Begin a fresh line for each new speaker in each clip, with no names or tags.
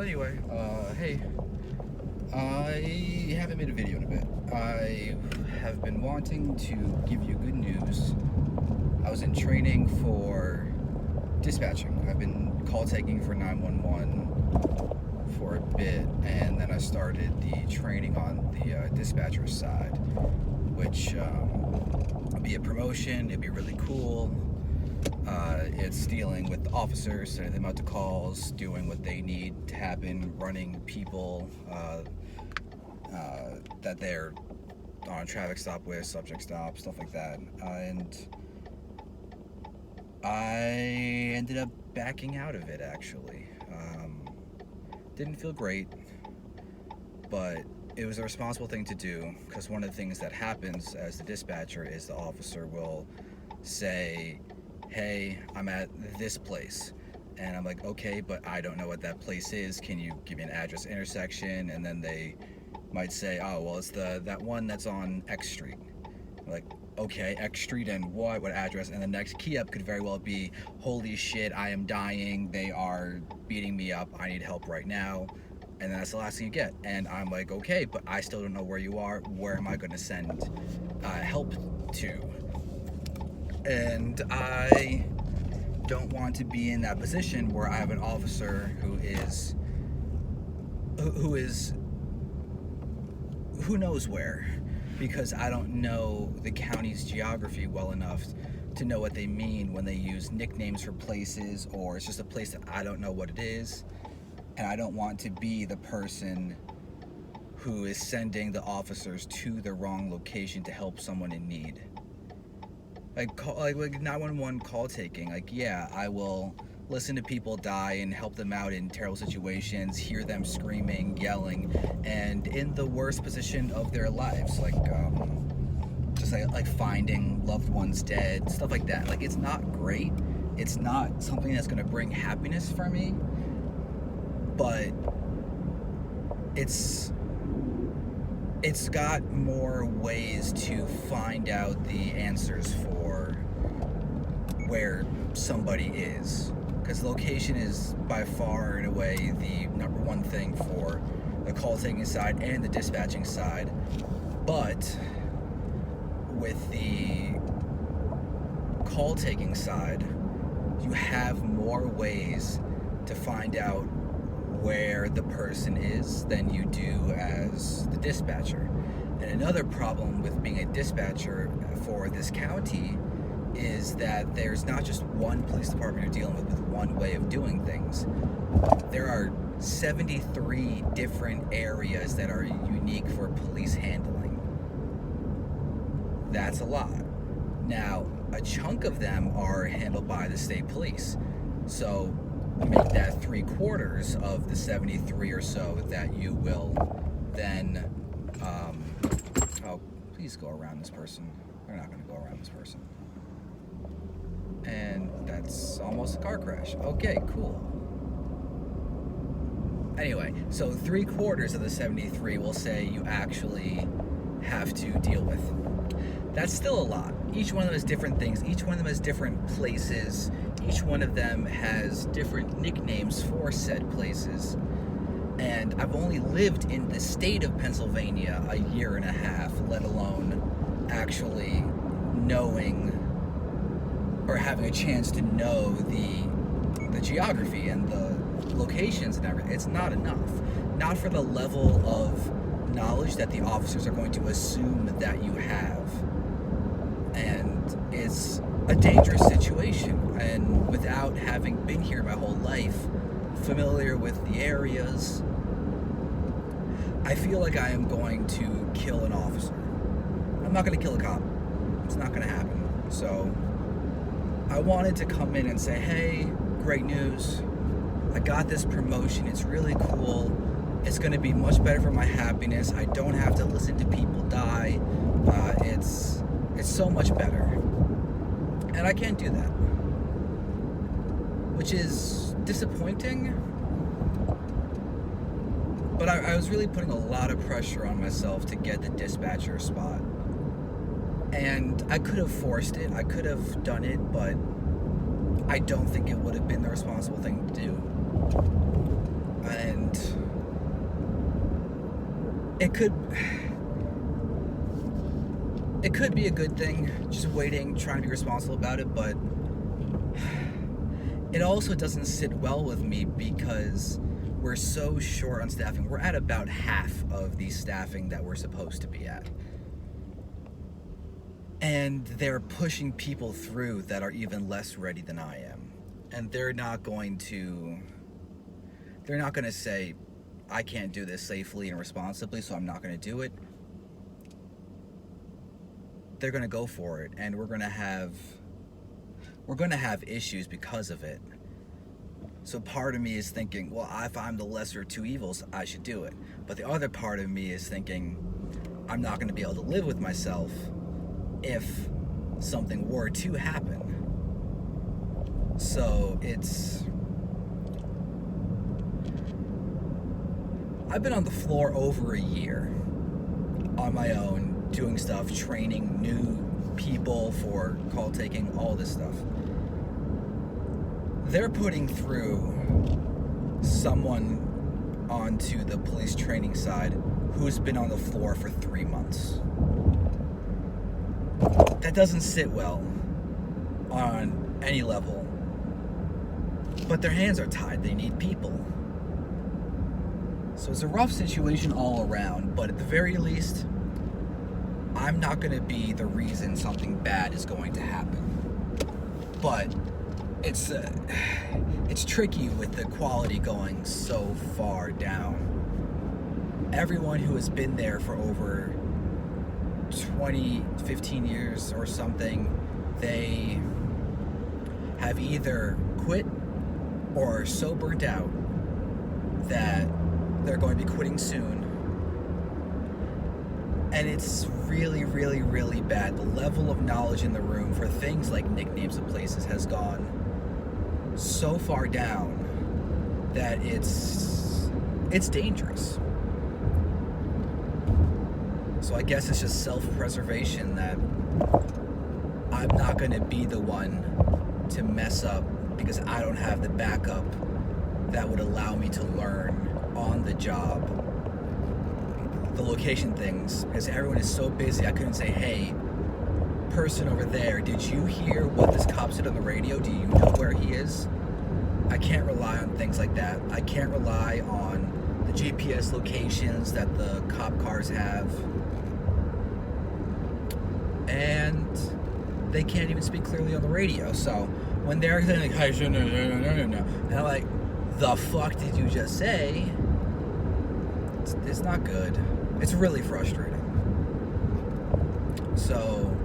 Anyway, hey, I haven't made a video in a bit. I have been wanting to give you good news. I was in training for dispatching. I've been call taking for 911 for a bit, and then I started the training on the dispatcher side, which would be a promotion. It'd be really cool. It's dealing with the officers, sending them out to calls, doing what they need to happen, running people that they're on a traffic stop with, subject stop, stuff like that. And I ended up backing out of it, actually. Didn't feel great, but it was a responsible thing to do, because one of the things that happens as the dispatcher is the officer will say, hey, I'm at this place. And I'm like, okay, but I don't know what that place is. Can you give me an address, intersection? And then they might say, oh, well, it's that one that's on X Street. I'm like, okay, X Street and what address? And the next key up could very well be, holy shit, I am dying. They are beating me up. I need help right now. And then that's the last thing you get. And I'm like, okay, but I still don't know where you are. Where am I going to send help to? And I don't want to be in that position where I have an officer who knows where, because I don't know the county's geography well enough to know what they mean when they use nicknames for places, or it's just a place that I don't know what it is. And I don't want to be the person who is sending the officers to the wrong location to help someone in need. Like 911 call taking, yeah, I will listen to people die and help them out in terrible situations, hear them screaming, yelling, and in the worst position of their lives, just like finding loved ones dead, stuff like that. Like, it's not great. It's not something that's going to bring happiness for me, but it's got more ways to find out the answers for where somebody is, because location is by far and away the number one thing for the call taking side and the dispatching side. But with the call taking side, you have more ways to find out where the person is than you do as the dispatcher. And another problem with being a dispatcher for this county is that there's not just one police department you're dealing with one way of doing things. There are 73 different areas that are unique for police handling. That's a lot. Now, a chunk of them are handled by the state police. So make that 3/4 of the 73 or so that you will then, oh, please go around this person. They're not going to go around this person. And that's almost a car crash. Okay, cool. Anyway, so 3/4 of the 73 will say you actually have to deal with. That's still a lot. Each one of them has different things. Each one of them has different places. Each one of them has different nicknames for said places. And I've only lived in the state of Pennsylvania a year and a half, let alone actually knowing or having a chance to know the geography and the locations and everything. It's not enough. Not for the level of knowledge that the officers are going to assume that you have. And it's a dangerous situation. And without having been here my whole life, familiar with the areas, I feel like I am going to kill an officer. I'm not going to kill a cop. It's not going to happen. So I wanted to come in and say, hey, great news. I got this promotion. It's really cool. It's going to be much better for my happiness. I don't have to listen to people die. It's so much better. And I can't do that, which is disappointing. But I was really putting a lot of pressure on myself to get the dispatcher spot. And I could have forced it. I could have done it, but I don't think it would have been the responsible thing to do. And it could be a good thing, just waiting, trying to be responsible about it, but it also doesn't sit well with me because we're so short on staffing. We're at about half of the staffing that we're supposed to be at. And they're pushing people through that are even less ready than I am. And they're not going to say, I can't do this safely and responsibly, so I'm not going to do it. They're going to go for it, and we're going to have issues because of it. So part of me is thinking, well, if I'm the lesser of two evils, I should do it. But the other part of me is thinking, I'm not going to be able to live with myself if something were to happen. So I've been on the floor over a year on my own, doing stuff, training new people for call taking, all this stuff. They're putting through someone onto the police training side who's been on the floor for 3 months. That doesn't sit well on any level. But their hands are tied. They need people. So it's a rough situation all around, but at the very least, I'm not going to be the reason something bad is going to happen. But it's tricky with the quality going so far down. Everyone who has been there for over 15 years or something, they have either quit or are so burnt out that they're going to be quitting soon. And it's really, really, really bad. The level of knowledge in the room for things like nicknames of places has gone so far down that it's dangerous. So I guess it's just self-preservation that I'm not going to be the one to mess up because I don't have the backup that would allow me to learn on the job the location things, because everyone is so busy. I couldn't say, hey, person over there, did you hear what this cop said on the radio? Do you know where he is? I can't rely on things like that. I can't rely on the GPS locations that the cop cars have. And they can't even speak clearly on the radio. So when they're saying like, hey, no, and I'm like, the fuck did you just say? It's not good. It's really frustrating. So,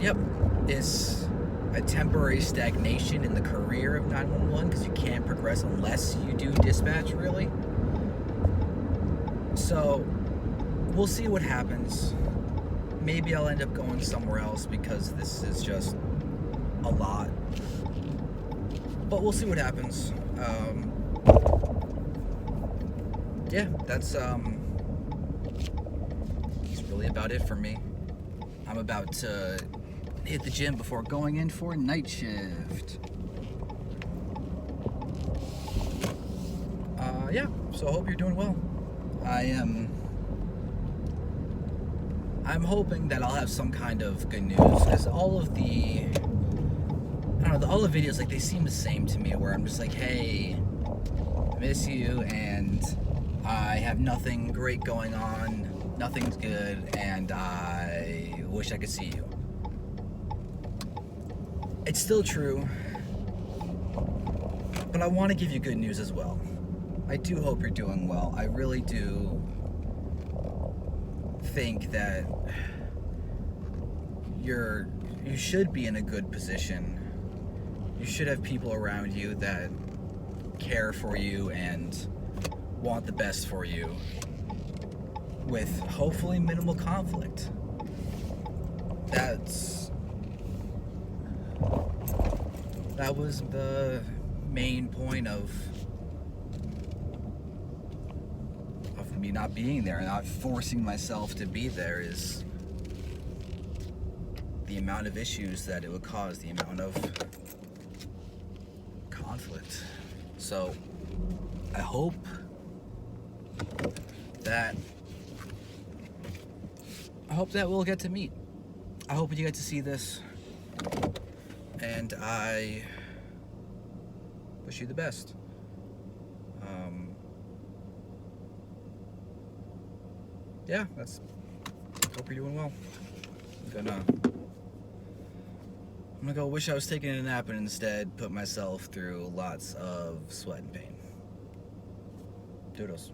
yep, it's a temporary stagnation in the career of 911 because you can't progress unless you do dispatch, really. So, we'll see what happens. Maybe I'll end up going somewhere else because this is just a lot. But we'll see what happens. Yeah, that's really about it for me. I'm about to hit the gym before going in for night shift. Yeah, so I hope you're doing well. I'm hoping that I'll have some kind of good news, because all of the videos, like, they seem the same to me, where I'm just like, hey, I miss you, and I have nothing great going on, nothing's good, and I wish I could see you. It's still true, but I want to give you good news as well. I do hope you're doing well. I really do think that you should be in a good position. You should have people around you that care for you and want the best for you, with hopefully minimal conflict. That was the main point of me not being there, not forcing myself to be there, is the amount of issues that it would cause, the amount of conflict. So I hope that I hope that we'll get to meet. I hope you get to see this, and I wish you the best. Yeah, hope you're doing well. I'm gonna go wish I was taking a nap and instead put myself through lots of sweat and pain. Doodles.